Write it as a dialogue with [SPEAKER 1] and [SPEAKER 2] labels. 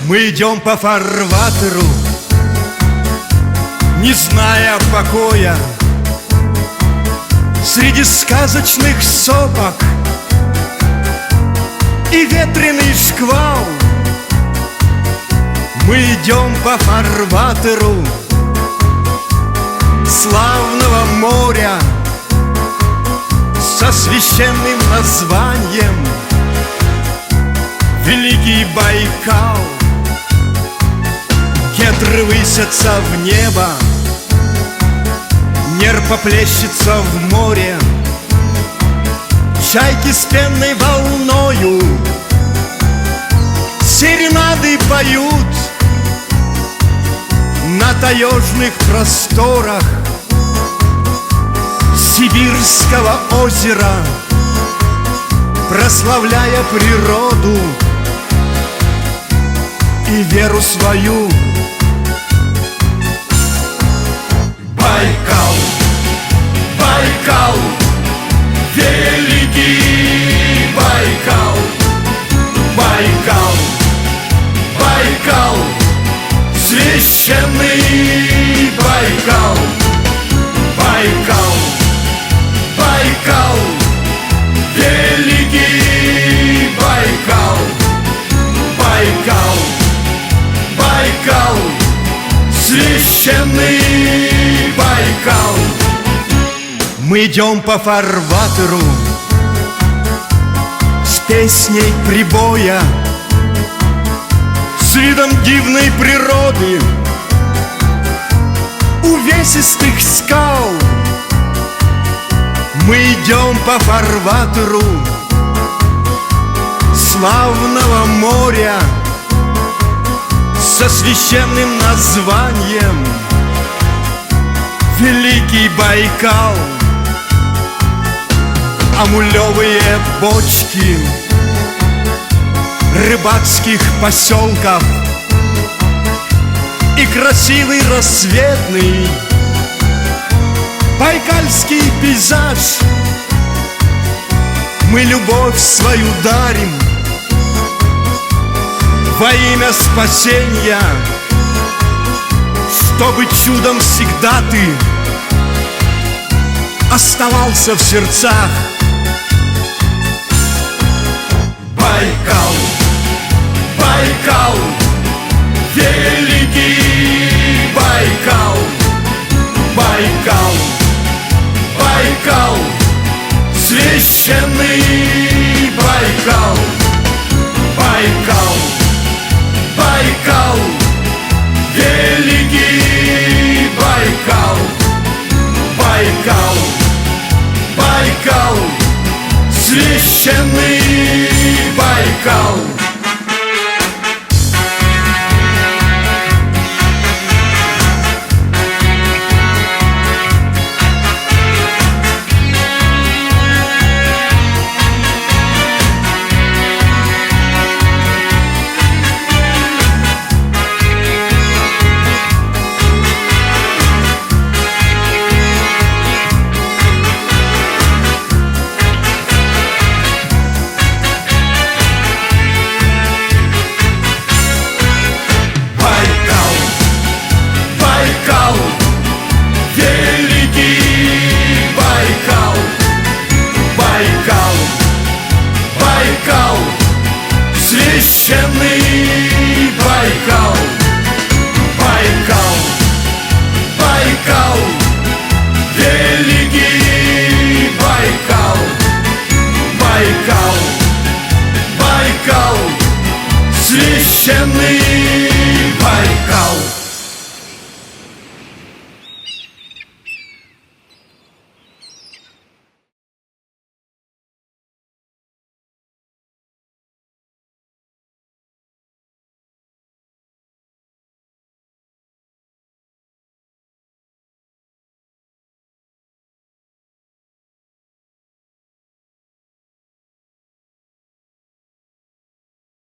[SPEAKER 1] Мы идем по фарватеру, не зная покоя, среди сказочных сопок и ветреный шквал. Мы идем по фарватеру славного моря со священным названием Великий Байкал. Кедры высятся в небо, нерпа плещется в море, чайки с пенной волною серенады поют. На таежных просторах Сибирского озера, прославляя природу и веру свою. Байкал, Байкал, великий Байкал, Байкал, Байкал, священный Байкал, Байкал, Байкал, великий Байкал, Байкал, Байкал, священный Байкал. Мы идем по фарватеру с песней прибоя, с видом дивной природы, увесистых скал. Мы идем по фарватеру славного моря со священным названием Великий Байкал. Амулевые бочки рыбацких поселков и красивый рассветный байкальский пейзаж. Мы любовь свою дарим во имя спасения, чтобы чудом всегда ты оставался в сердцах. Байкал, Байкал, великий Байкал, Байкал, Байкал, священный Байкал, Байкал, Байкал, великий Байкал, Байкал, Байкал, священный Байкал.